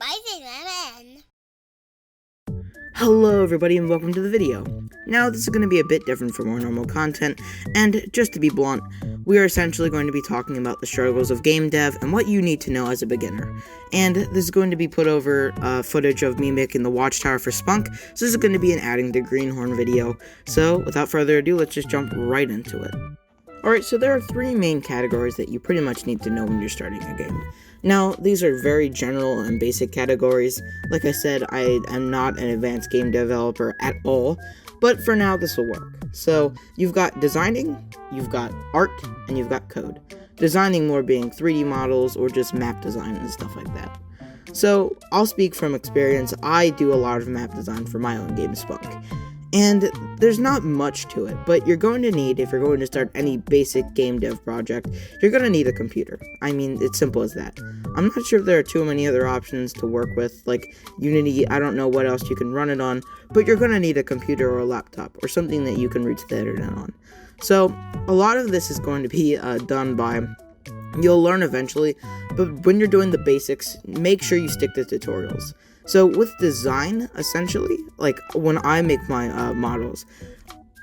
Spicy Lemon. Hello everybody and welcome to the video. Now this is going to be a bit different from our normal content, and just to be blunt, we are essentially going to be talking about the struggles of game dev and what you need to know as a beginner. And this is going to be put over footage of me making the watchtower for Spunk, so this is going to be an adding to Greenehorne video. So without further ado, let's just jump right into it. Alright, so there are three main categories that you pretty much need to know when you're starting a game. Now, these are very general and basic categories. Like I said, I am not an advanced game developer at all, but for now this will work. So, you've got designing, you've got art, and you've got code. Designing more being 3D models or just map design and stuff like that. So, I'll speak from experience. I do a lot of map design for my own game, Spunk. And there's not much to it, but you're going to need, if you're going to start any basic game dev project, you're going to need a computer. I mean, it's simple as that. I'm not sure if there are too many other options to work with, like Unity. I don't know what else you can run it on, but you're going to need a computer or a laptop, or something that you can reach the internet on. So, a lot of this is going to be done by, you'll learn eventually, but when you're doing the basics, make sure you stick to tutorials. So with design, essentially, like when I make my models,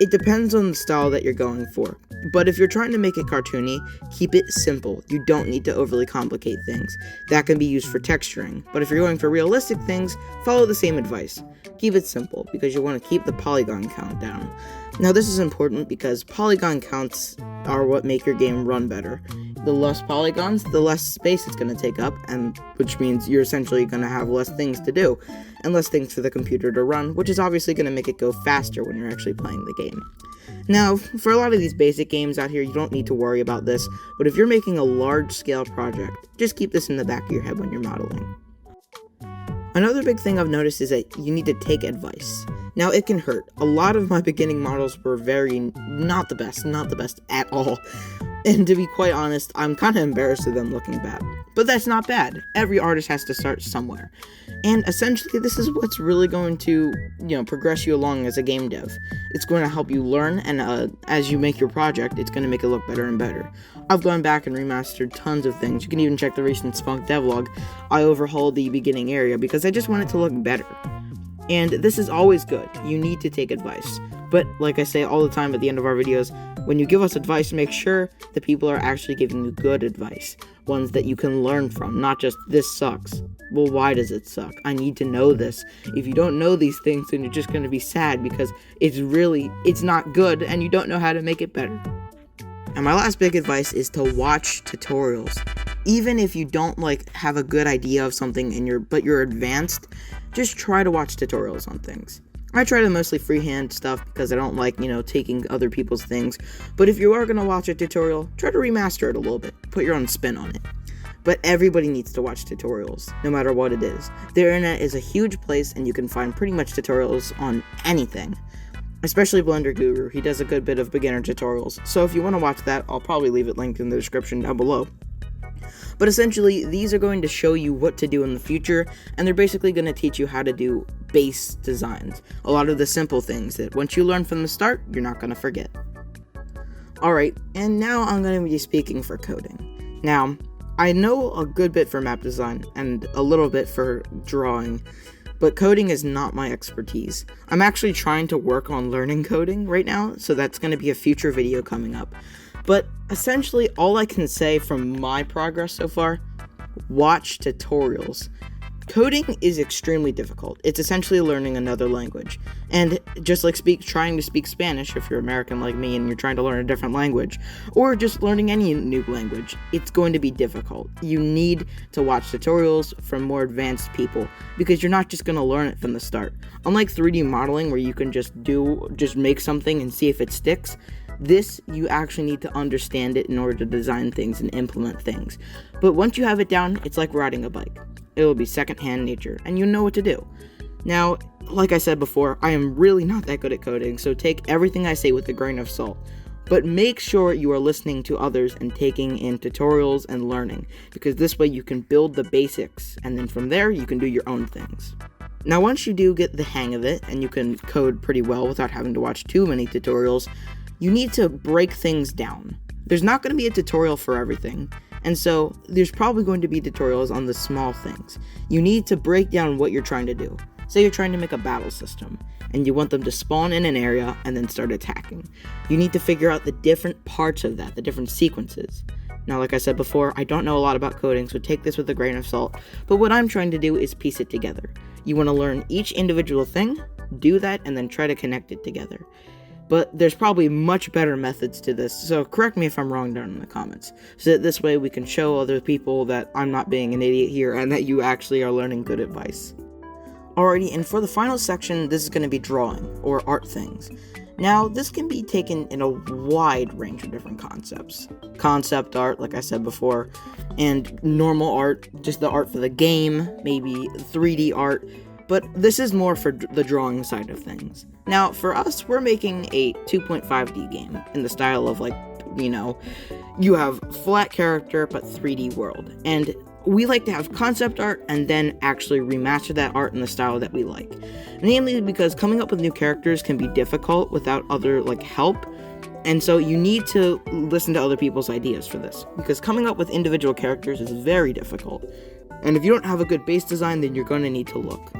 it depends on the style that you're going for. But if you're trying to make it cartoony, keep it simple. You don't need to overly complicate things. That can be used for texturing. But if you're going for realistic things, follow the same advice. Keep it simple, because you want to keep the polygon count down. Now this is important because polygon counts are what make your game run better. The less polygons, the less space it's going to take up, and which means you're essentially going to have less things to do, and less things for the computer to run, which is obviously going to make it go faster when you're actually playing the game. Now, for a lot of these basic games out here, you don't need to worry about this, but if you're making a large-scale project, just keep this in the back of your head when you're modeling. Another big thing I've noticed is that you need to take advice. Now, it can hurt. A lot of my beginning models were not the best at all. And to be quite honest, I'm kind of embarrassed of them looking bad. But that's not bad. Every artist has to start somewhere. And essentially, this is what's really going to, progress you along as a game dev. It's going to help you learn, and as you make your project, it's going to make it look better and better. I've gone back and remastered tons of things. You can even check the recent Spunk devlog. I overhauled the beginning area because I just want it to look better. And this is always good. You need to take advice. But like I say all the time at the end of our videos, when you give us advice, make sure the people are actually giving you good advice. Ones that you can learn from, not just, this sucks. Well, why does it suck? I need to know this. If you don't know these things, then you're just going to be sad because it's not good and you don't know how to make it better. And my last big advice is to watch tutorials. Even if you don't have a good idea of something but you're advanced, just try to watch tutorials on things. I try to mostly freehand stuff because I don't like, taking other people's things. But if you are going to watch a tutorial, try to remaster it a little bit. Put your own spin on it. But everybody needs to watch tutorials, no matter what it is. The internet is a huge place, and you can find pretty much tutorials on anything. Especially Blender Guru. He does a good bit of beginner tutorials. So if you want to watch that, I'll probably leave it linked in the description down below. But essentially, these are going to show you what to do in the future, and they're basically going to teach you how to do base designs. A lot of the simple things that once you learn from the start, you're not going to forget. Alright, and now I'm going to be speaking for coding. Now, I know a good bit for map design, and a little bit for drawing, but coding is not my expertise. I'm actually trying to work on learning coding right now, so that's going to be a future video coming up. But essentially, all I can say from my progress so far, watch tutorials. Coding is extremely difficult. It's essentially learning another language. And just like trying to speak Spanish, if you're American like me and you're trying to learn a different language, or just learning any new language, it's going to be difficult. You need to watch tutorials from more advanced people, because you're not just going to learn it from the start. Unlike 3D modeling, where you can just make something and see if it sticks, this, you actually need to understand it in order to design things and implement things. But once you have it down, it's like riding a bike. It will be secondhand nature, and you know what to do. Now, like I said before, I am really not that good at coding, so take everything I say with a grain of salt. But make sure you are listening to others and taking in tutorials and learning, because this way you can build the basics, and then from there, you can do your own things. Now, once you do get the hang of it, and you can code pretty well without having to watch too many tutorials, you need to break things down. There's not going to be a tutorial for everything. And so there's probably going to be tutorials on the small things. You need to break down what you're trying to do. Say you're trying to make a battle system, and you want them to spawn in an area and then start attacking. You need to figure out the different parts of that, the different sequences. Now, like I said before, I don't know a lot about coding, so take this with a grain of salt, but what I'm trying to do is piece it together. You want to learn each individual thing, do that, and then try to connect it together. But there's probably much better methods to this, so correct me if I'm wrong down in the comments, so that this way we can show other people that I'm not being an idiot here and that you actually are learning good advice. Alrighty, and for the final section, this is going to be drawing, or art things. Now, this can be taken in a wide range of different concepts. Concept art, like I said before, and normal art, just the art for the game, maybe 3D art, but this is more for the drawing side of things. Now, for us, we're making a 2.5D game in the style of, like, you have flat character, but 3D world, and we like to have concept art and then actually remaster that art in the style that we like. Namely because coming up with new characters can be difficult without other help, and so you need to listen to other people's ideas for this, because coming up with individual characters is very difficult, and if you don't have a good base design, then you're going to need to look.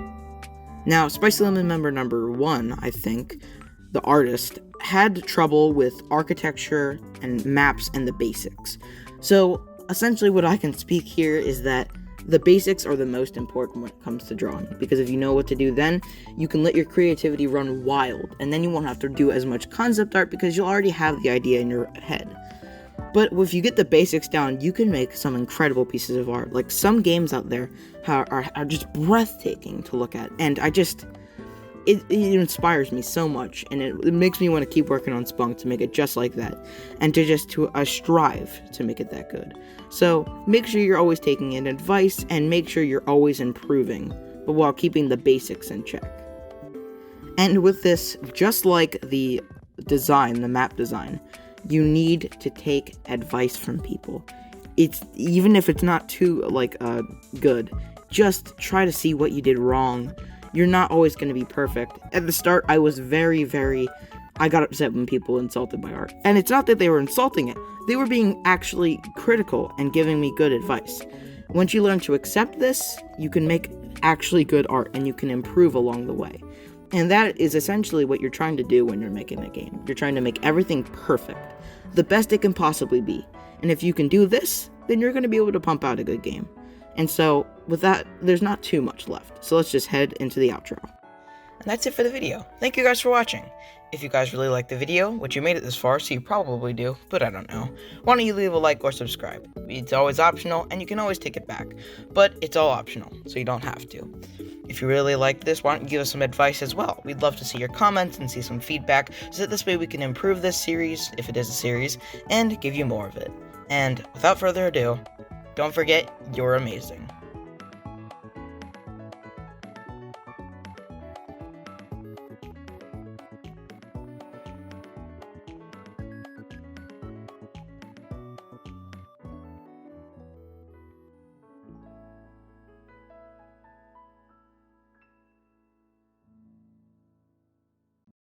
Now, Spicy Lemon member number 1, I think, the artist, had trouble with architecture and maps and the basics. So essentially what I can speak here is that the basics are the most important when it comes to drawing, because if you know what to do then, you can let your creativity run wild, and then you won't have to do as much concept art because you'll already have the idea in your head. But if you get the basics down, you can make some incredible pieces of art. Like, some games out there are just breathtaking to look at, and it inspires me so much, and it makes me want to keep working on Spunk to make it just like that, and to strive to make it that good. So make sure you're always taking in advice, and make sure you're always improving, but while keeping the basics in check. And with this, just like the design, the map design, you need to take advice from people. Even if it's not too good, just try to see what you did wrong. You're not always going to be perfect. At the start, I was I got upset when people insulted my art. And it's not that they were insulting it. They were being actually critical and giving me good advice. Once you learn to accept this, you can make actually good art, and you can improve along the way. And that is essentially what you're trying to do when you're making a game. You're trying to make everything perfect, the best it can possibly be. And if you can do this, then you're going to be able to pump out a good game. And so, with that, there's not too much left. So let's just head into the outro. And that's it for the video. Thank you guys for watching. If you guys really liked the video, which you made it this far, so you probably do, but I don't know, why don't you leave a like or subscribe? It's always optional, and you can always take it back. But it's all optional, so you don't have to. If you really like this, why don't you give us some advice as well? We'd love to see your comments and see some feedback, so that this way we can improve this series, if it is a series, and give you more of it. And without further ado, don't forget, you're amazing.